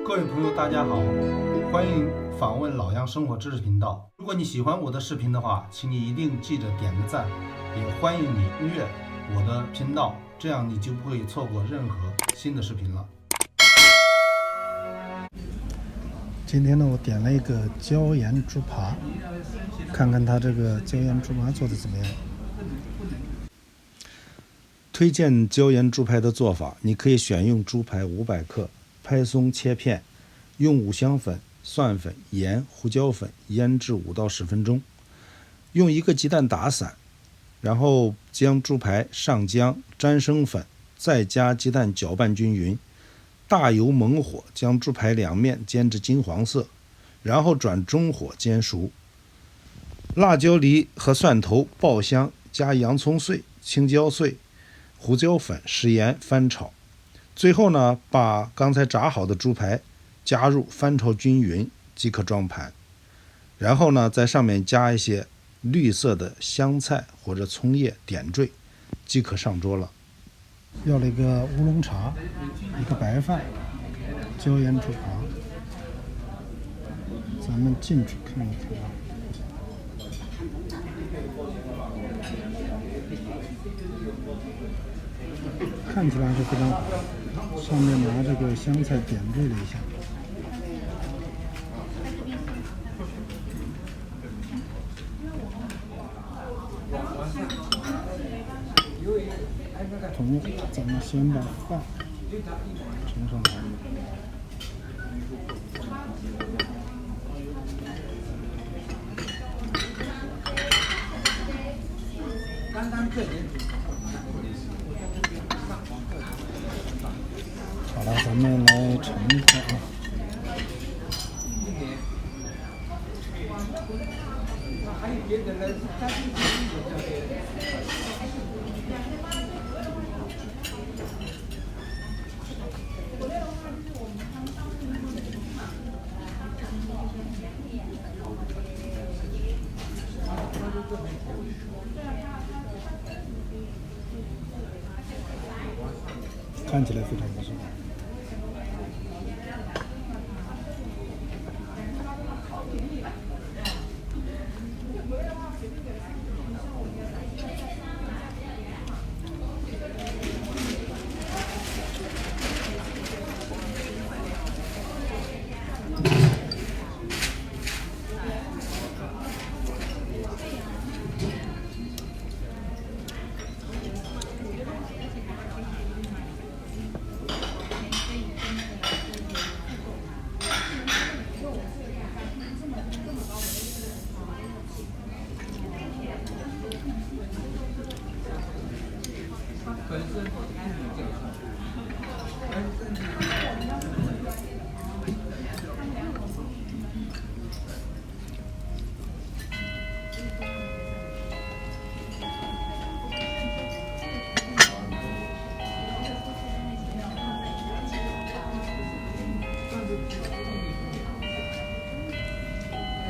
各位朋友，大家好，欢迎访问老杨生活知识频道。如果你喜欢我的视频的话，请你一定记着点个赞，也欢迎你订阅我的频道，这样你就不会错过任何新的视频了。今天呢，我点了一个椒盐猪扒，看看它这个椒盐猪扒做的怎么样。推荐椒盐猪排的做法，你可以选用猪排500克，拍松切片，用五香粉、蒜粉、盐、胡椒粉腌制5到10分钟，用1个鸡蛋打散，然后将猪排上浆沾生粉，再加鸡蛋搅拌均匀，大油猛火将猪排两面煎至金黄色，然后转中火煎熟。辣椒梨和蒜头爆香，加洋葱碎、青椒碎、胡椒粉、食盐翻炒。最后呢，把刚才炸好的猪排加入，翻炒均匀即可装盘。然后呢，在上面加一些绿色的香菜或者葱叶点缀，即可上桌了。要了一个乌龙茶，一个白饭，椒盐猪扒。咱们进去看一看。看起来是非常好，上面拿这个香菜点缀了一下。同时，咱们先把饭盛上来。好了，咱们来盛一下啊。看起来非常不错。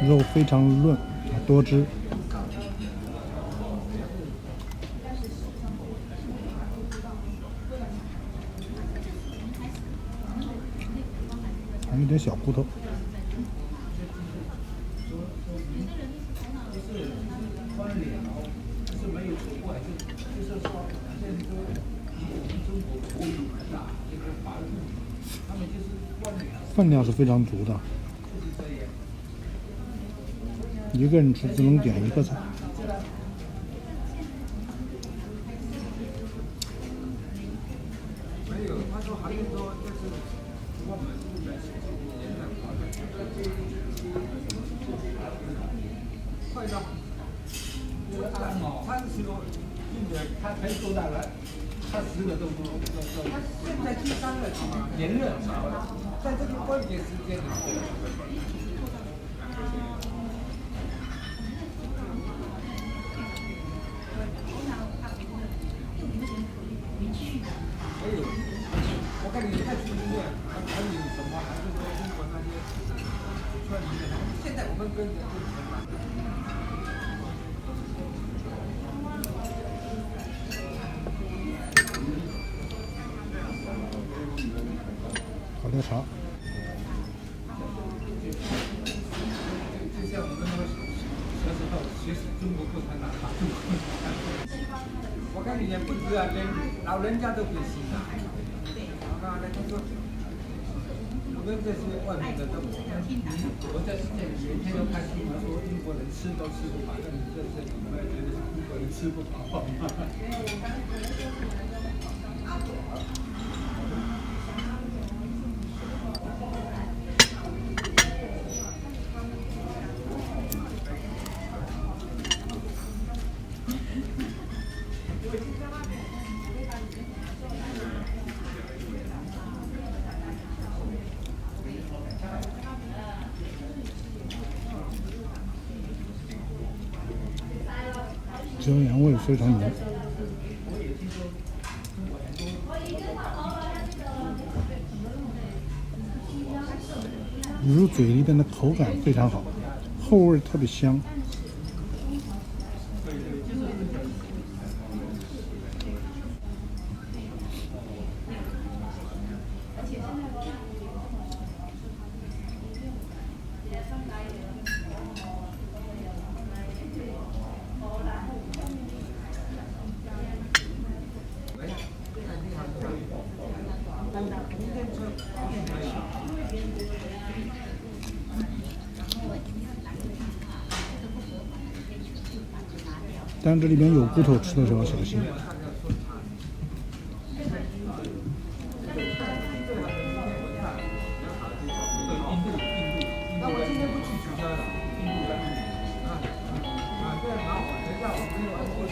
肉非常嫩，多汁。还有点小骨头。分量是非常足的，一个人吃只能点一个菜。他可以做大来，他10个都不，他现在第3个炎热，在这个关键时间里。我看你太chuy专业，还有什么？还是说中国那些专业？现在我们跟着就成了。好的，茶。就像我们那个小时候学习中国共产党，打中国共产党。我看以前不止啊，连老人家都给洗脑。我刚才听说，我们这些外面的都，我在每天都看新闻说英国人吃都吃不饱，那你这你们觉得英国人吃不饱吗？椒盐味非常浓，入嘴里边的口感非常好，后味特别香。但这里面有骨头，吃的时候小心。那我今天不去取消了，印度的。对，然后等一下我们玩过去。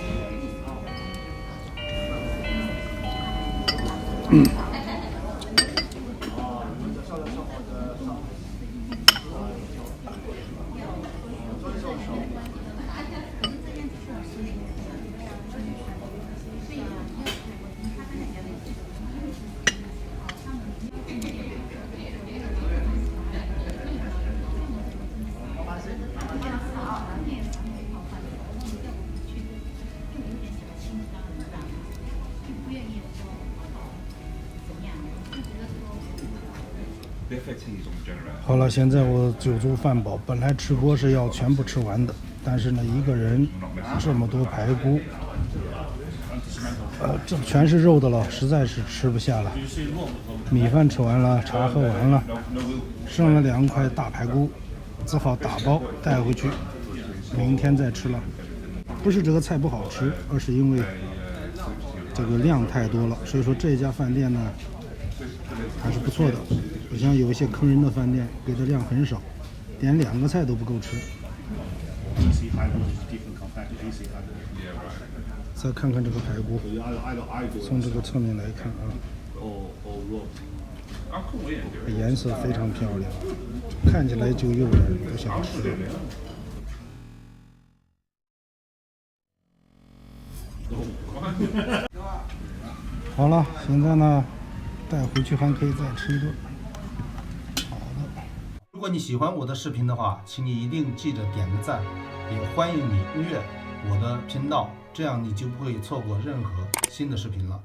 好了，现在我酒足饭饱，本来吃锅是要全部吃完的，但是呢，一个人这么多排骨，这全是肉的了，实在是吃不下了。米饭吃完了，茶喝完了，剩了2块大排骨，只好打包带回去，明天再吃了。不是这个菜不好吃，而是因为这个量太多了，所以说这家饭店呢还是不错的，不像有一些坑人的饭店给的量很少，点2个菜都不够吃。再看看这个排骨，从这个侧面来看啊，颜色非常漂亮，看起来就诱人，不想吃。好了，现在呢带回去还可以再吃一顿。好的。如果你喜欢我的视频的话，请你一定记得点个赞，也欢迎你订阅我的频道，这样你就不会错过任何新的视频了。